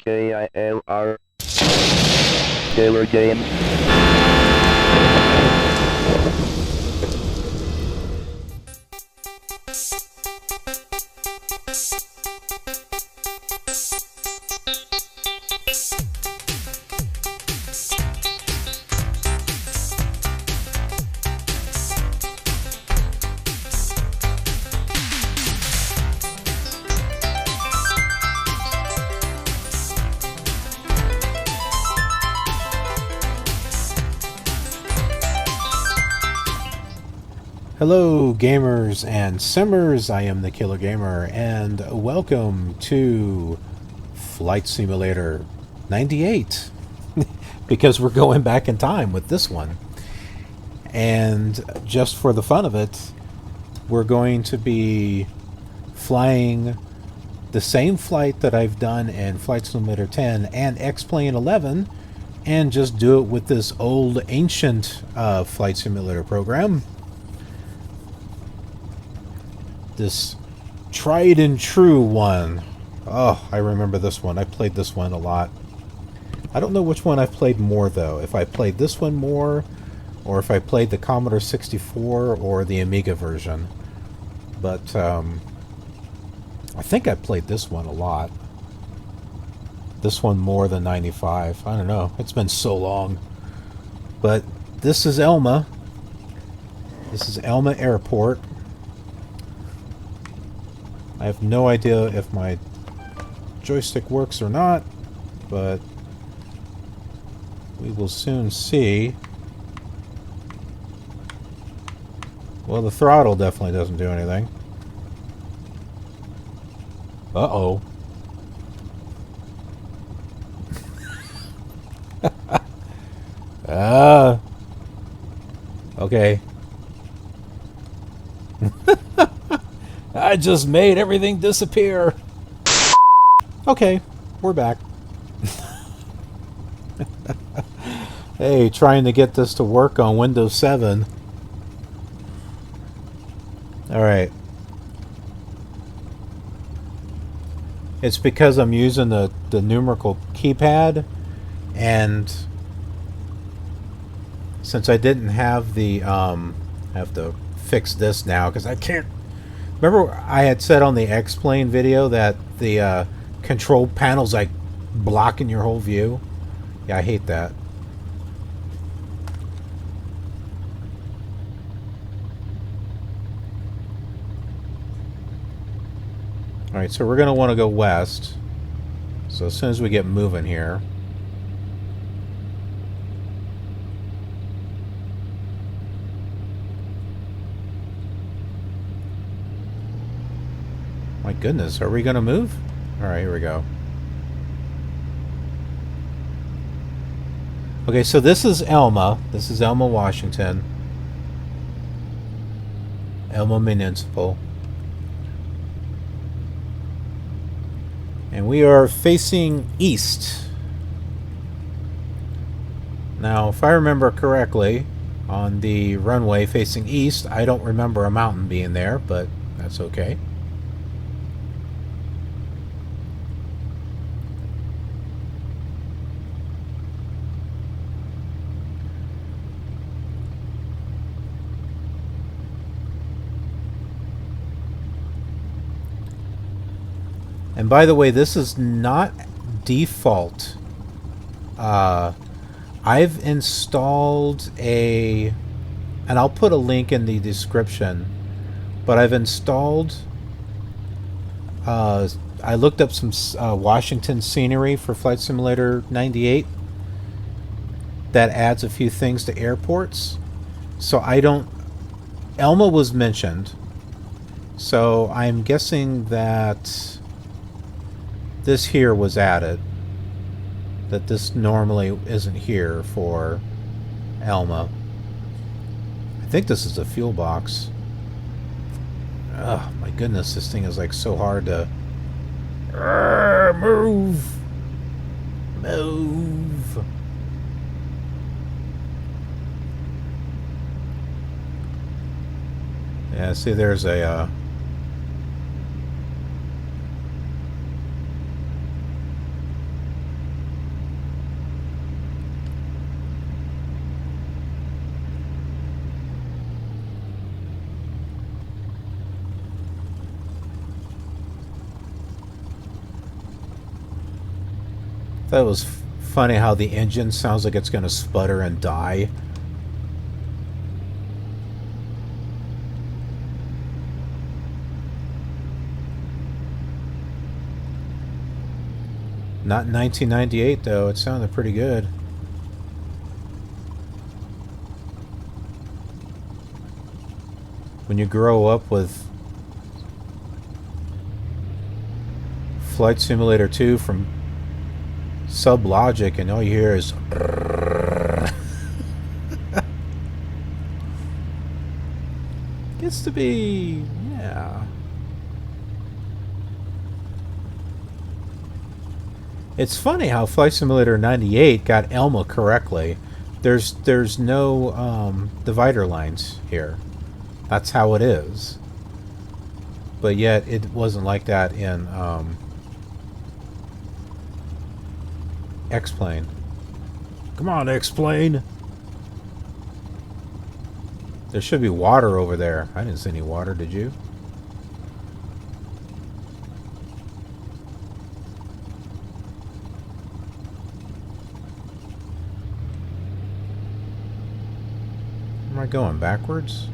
KILR KILR game. Hello gamers and simmers, I am the Killer Gamer, and welcome to Flight Simulator 98, because we're going back in time with this one. And just for the fun of it, we're going to be flying the same flight that I've done in Flight Simulator 10 and X-Plane 11, and just do it with this old ancient Flight Simulator program. This tried and true one. Oh, I remember this one. I played this one a lot. I don't know which one I've played more, though. If I played this one more, or if I played the Commodore 64 or the Amiga version. But, I think I played this one a lot. This one more than 95. I don't know. It's been so long. But this is Elma. This is Elma Airport. I have no idea if my joystick works or not, but we will soon see. Well, the throttle definitely doesn't do anything. Uh-oh. Okay. I just made everything disappear. Okay, we're back. Hey, trying to get this to work on Windows 7. Alright. It's because I'm using the numerical keypad, and since I didn't have the, I have to fix this now because I can't. Remember I had said on the X-Plane video that the control panel's like blocking your whole view? Yeah, I hate that. Alright, so we're going to want to go west. So as soon as we get moving here. My goodness, are we going to move? Alright, here we go. Okay, so this is Elma. This is Elma, Washington. Elma Municipal. And we are facing east. Now, if I remember correctly, on the runway facing east, I don't remember a mountain being there, but that's okay. And by the way, this is not default. I've installed and I'll put a link in the description, but I've installed, I looked up some Washington scenery for Flight Simulator 98 that adds a few things to airports. So Elma was mentioned, so I'm guessing that this here was added, that this normally isn't here for Elma. I think this is a fuel box. Oh my goodness, this thing is like so hard to move. Yeah, see, there's a That was funny how the engine sounds like it's going to sputter and die. Not in 1998, though. It sounded pretty good. When you grow up with Flight Simulator 2 from Sublogic and all you hear is gets to be, yeah. It's funny how Flight Simulator 98 got Elma correctly. There's no divider lines here. That's how it is. But yet it wasn't like that in X-Plane. Come on, X-Plane! There should be water over there. I didn't see any water, did you? Am I going backwards?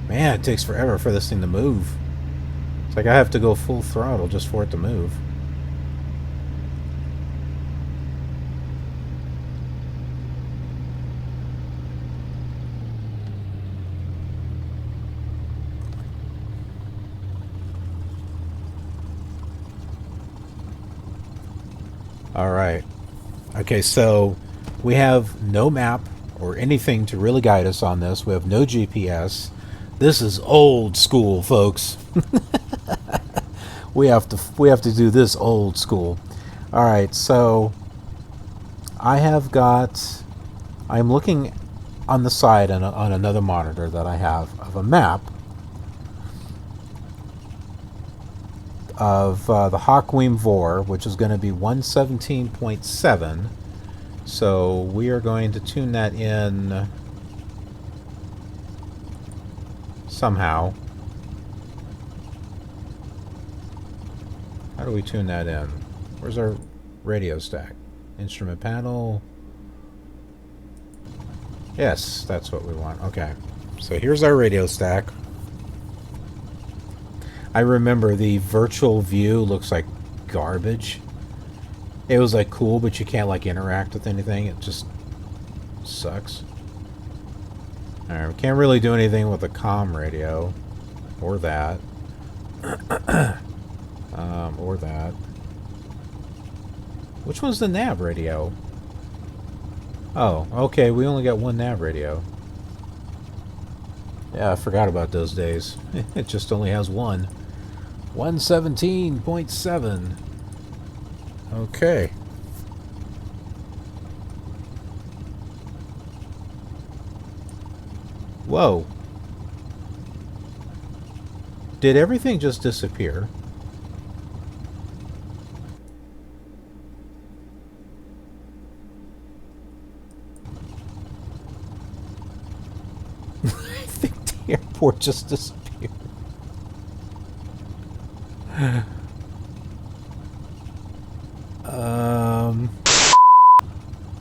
Man, it takes forever for this thing to move. It's like I have to go full throttle just for it to move. Alright. Okay, so we have no map or anything to really guide us on this. We have no GPS. This is old school, folks. we have to do this old school. All right, so I'm looking on the side on another monitor that I have of a map of the Hackbeat VOR, which is going to be 117.7. So we are going to tune that in somehow. How do we tune that in? Where's our radio stack? Instrument panel. Yes, that's what we want. Okay. So here's our radio stack. I remember the virtual view looks like garbage. It was like cool, but you can't like interact with anything. It just sucks. Alright, we can't really do anything with the comm radio. Or that. Or that. Which one's the nav radio? Oh, okay, we only got one nav radio. Yeah, I forgot about those days. It just only has one. 117.7. Okay. Whoa. Did everything just disappear? I think the airport just disappeared.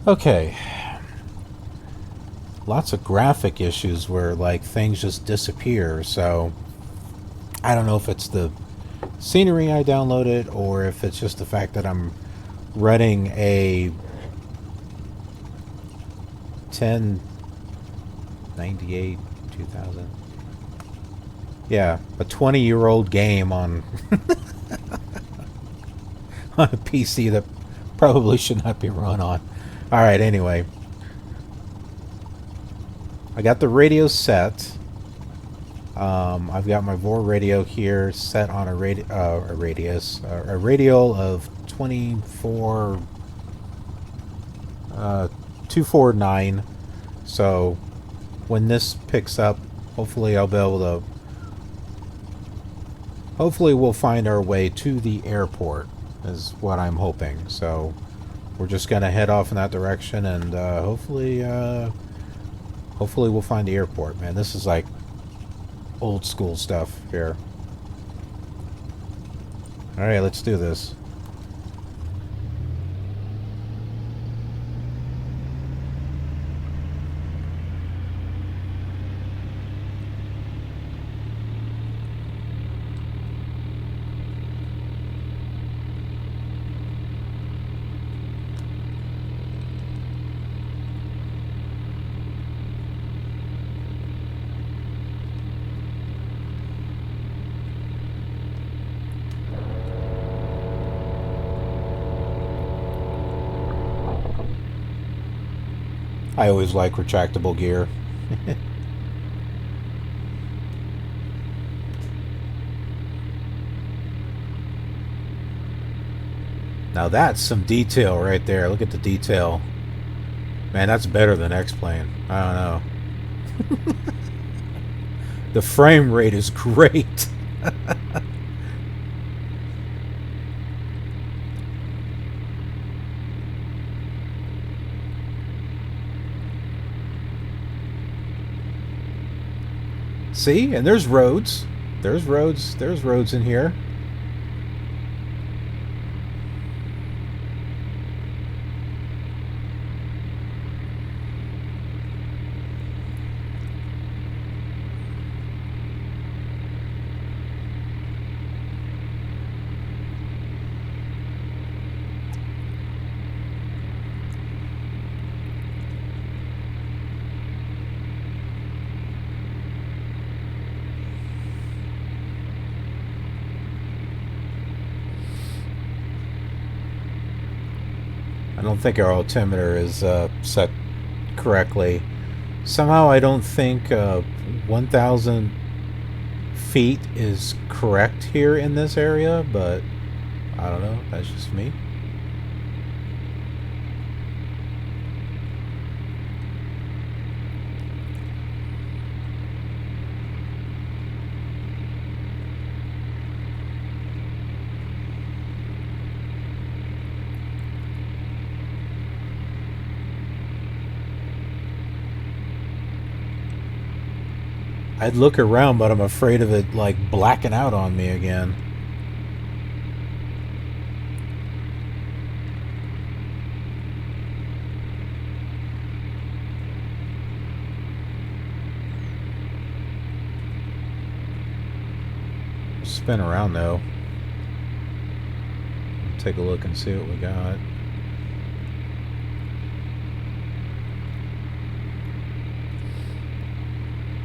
Okay. Lots of graphic issues where like things just disappear, so I don't know if it's the scenery I downloaded or if it's just the fact that I'm running a 1098 2000. Yeah, a 20-year-old game on on a PC that probably should not be run on. Alright, anyway. I got the radio set. I've got my VOR radio here set on a radius, a radial of 249. So when this picks up, hopefully I'll be able to. Hopefully we'll find our way to the airport, is what I'm hoping. So we're just gonna head off in that direction, and hopefully we'll find the airport. Man, this is like old school stuff here. Alright, let's do this. I always like retractable gear. Now that's some detail right there. Look at the detail. Man, that's better than X-Plane. I don't know. The frame rate is great. See? And there's roads. There's roads. There's roads in here. I don't think our altimeter is set correctly. Somehow I don't think 1,000 feet is correct here in this area, but I don't know. That's just me. I'd look around, but I'm afraid of it, like, blacking out on me again. Spin around, though. Take a look and see what we got.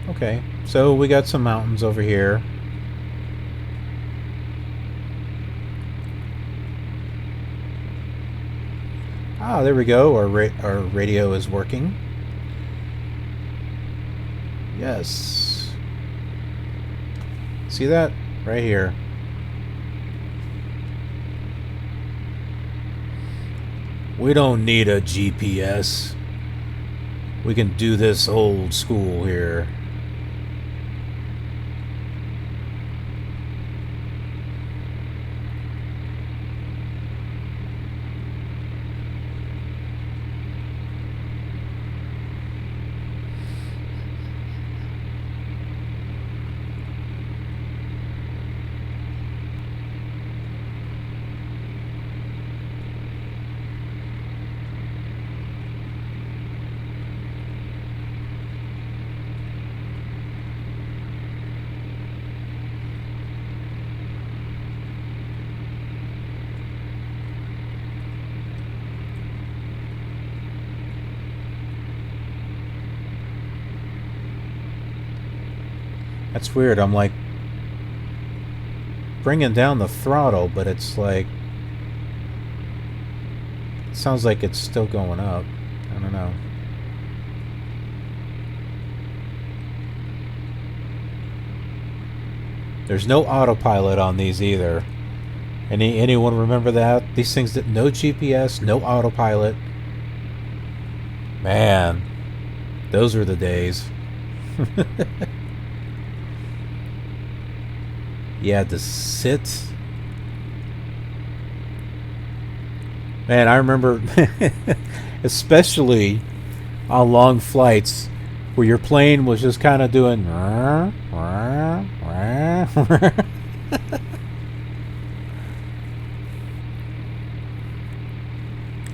Okay, so we got some mountains over here. Ah, there we go. Our radio is working. Yes. See that? Right here. We don't need a GPS. We can do this old school here. That's weird. I'm like bringing down the throttle, but it's like it sounds like it's still going up. I don't know. There's no autopilot on these either. Anyone remember that? These things that no GPS, no autopilot. Man, those were the days. You had to sit. Man, I remember, especially on long flights, where your plane was just kind of doing. And,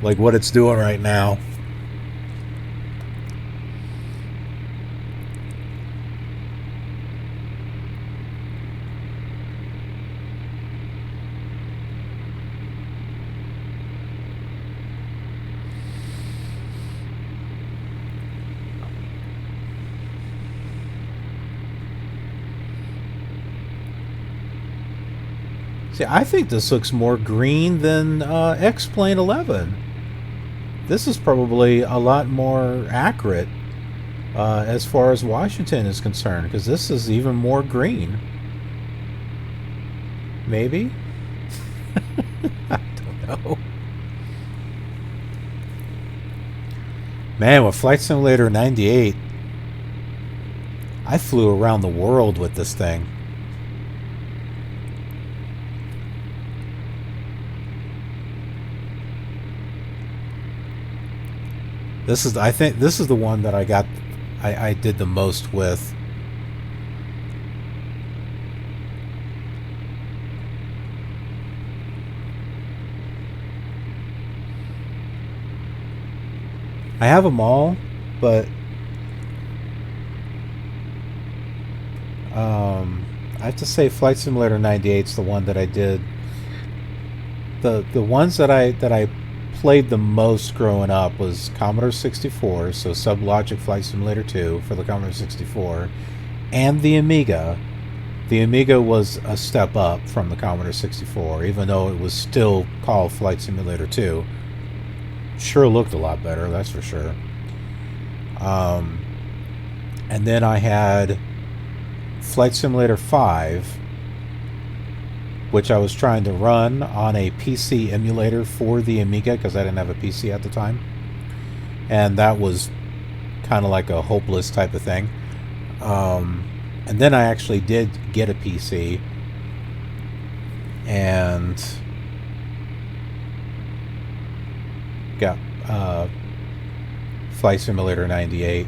like what it's doing right now. See, I think this looks more green than X-Plane 11. This is probably a lot more accurate as far as Washington is concerned, because this is even more green. Maybe? I don't know. Man, with Flight Simulator 98, I flew around the world with this thing. This is, I think, this is the one that I did the most with. I have them all, but I have to say Flight Simulator 98 is the one that I did. The ones that I played the most growing up was Commodore 64, so Sublogic Flight Simulator 2 for the Commodore 64, and the Amiga. The Amiga was a step up from the Commodore 64, even though it was still called Flight Simulator 2. Sure looked a lot better, that's for sure. And then I had Flight Simulator 5, which I was trying to run on a PC emulator for the Amiga because I didn't have a PC at the time. And that was kind of like a hopeless type of thing. And then I actually did get a PC and got Flight Simulator 98.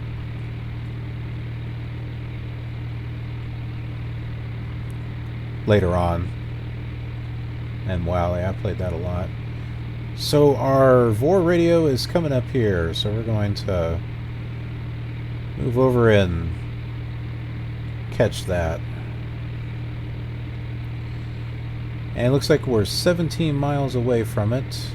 Later on. And wow, yeah, I played that a lot. So our VOR radio is coming up here, so we're going to move over and catch that. And it looks like we're 17 miles away from it.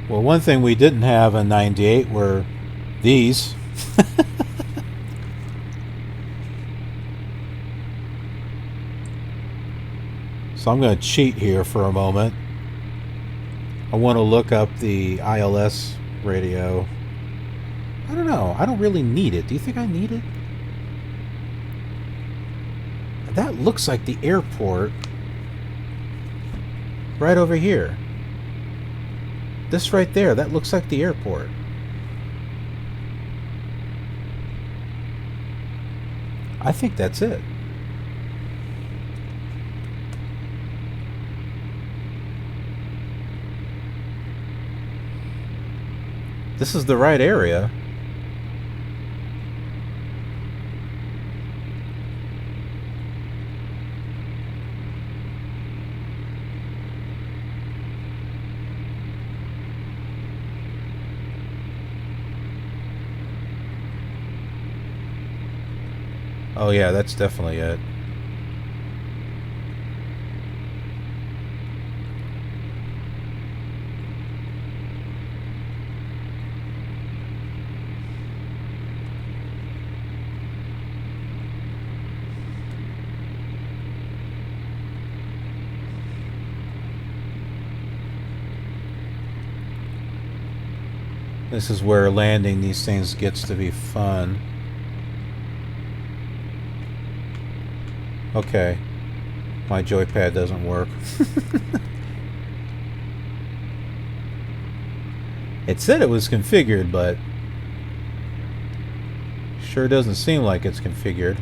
Well, one thing we didn't have in 98 were these. So I'm going to cheat here for a moment. I want to look up the ILS radio. I don't know. I don't really need it. Do you think I need it? That looks like the airport right over here. This right there, that looks like the airport. I think that's it. This is the right area. Oh yeah, that's definitely it. This is where landing these things gets to be fun. Okay. My joypad doesn't work. It said it was configured, but sure doesn't seem like it's configured.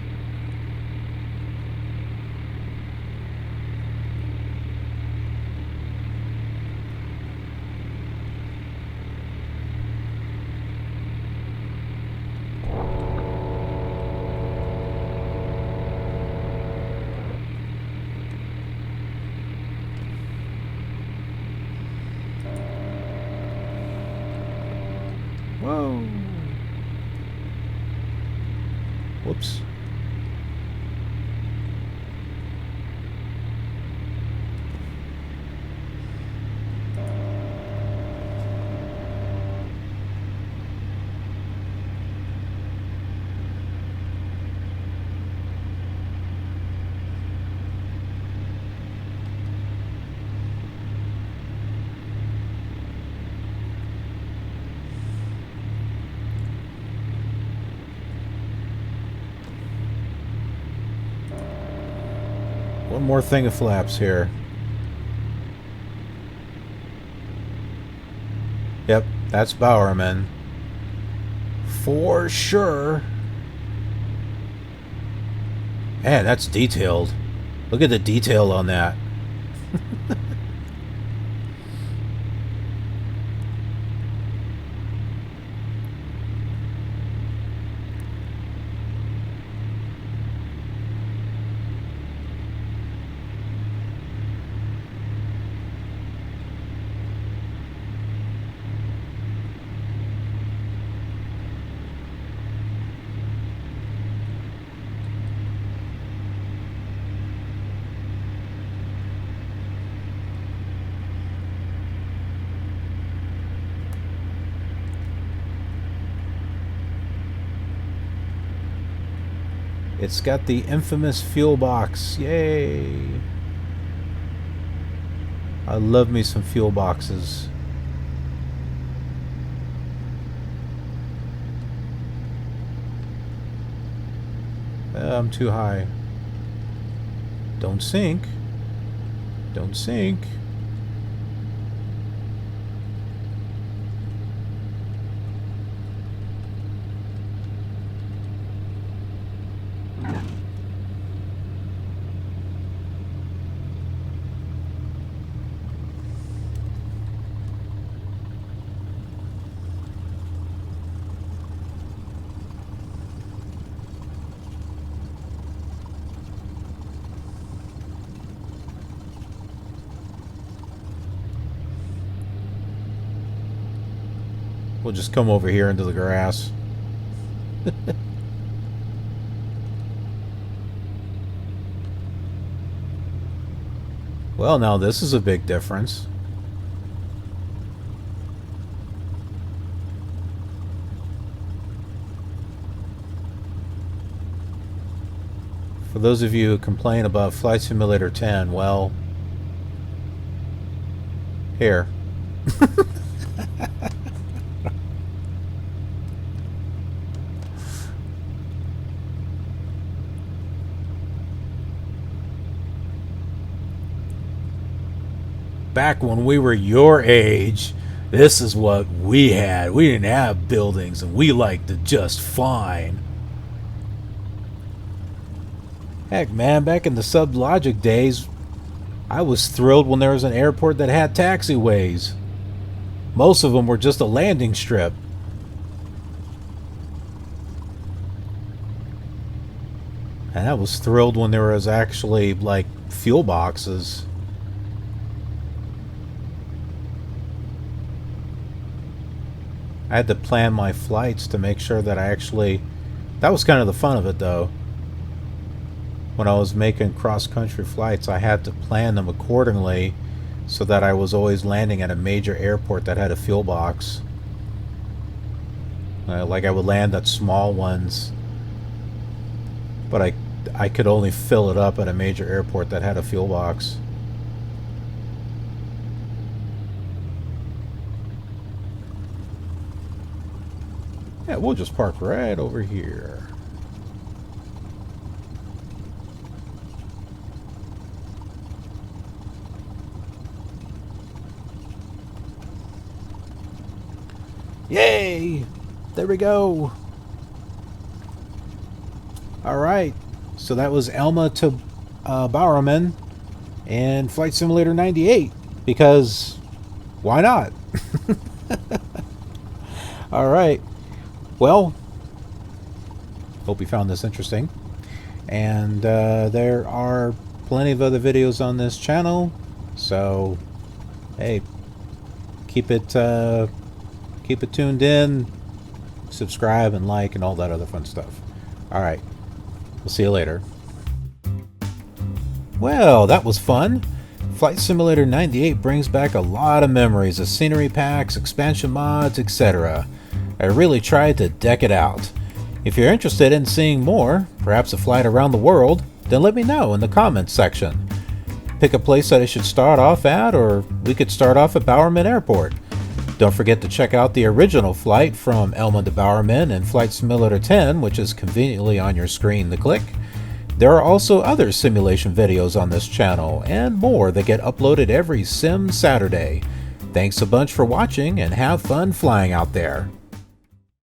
Whoa. Whoops. One more thing of flaps here. Yep, that's Bowerman. For sure. Man, that's detailed. Look at the detail on that. It's got the infamous fuel box. Yay! I love me some fuel boxes. I'm too high. Don't sink. Don't sink. We'll just come over here into the grass. Well, now this is a big difference. For those of you who complain about Flight Simulator 10, well, here. Back when we were your age, this is what we had. We didn't have buildings, and we liked it just fine. Heck, man, back in the Sublogic days, I was thrilled when there was an airport that had taxiways. Most of them were just a landing strip. And I was thrilled when there was actually, like, fuel boxes. I had to plan my flights to make sure that I actually... That was kind of the fun of it, though. When I was making cross-country flights, I had to plan them accordingly so that I was always landing at a major airport that had a fuel box. Like I would land at small ones, but I could only fill it up at a major airport that had a fuel box. Yeah, we'll just park right over here. Yay! There we go. All right. So that was Elma to Bowerman and Flight Simulator 98. Because why not? All right. Well, hope you found this interesting. And there are plenty of other videos on this channel. So, hey, keep it tuned in. Subscribe and like and all that other fun stuff. All right. We'll see you later. Well, that was fun. Flight Simulator 98 brings back a lot of memories of scenery packs, expansion mods, etc. I really tried to deck it out. If you're interested in seeing more, perhaps a flight around the world, then let me know in the comments section. Pick a place that I should start off at, or we could start off at Bowerman Airport. Don't forget to check out the original flight from Elma to Bowerman in Flight Simulator 10, which is conveniently on your screen to click. There are also other simulation videos on this channel, and more that get uploaded every Sim Saturday. Thanks a bunch for watching, and have fun flying out there.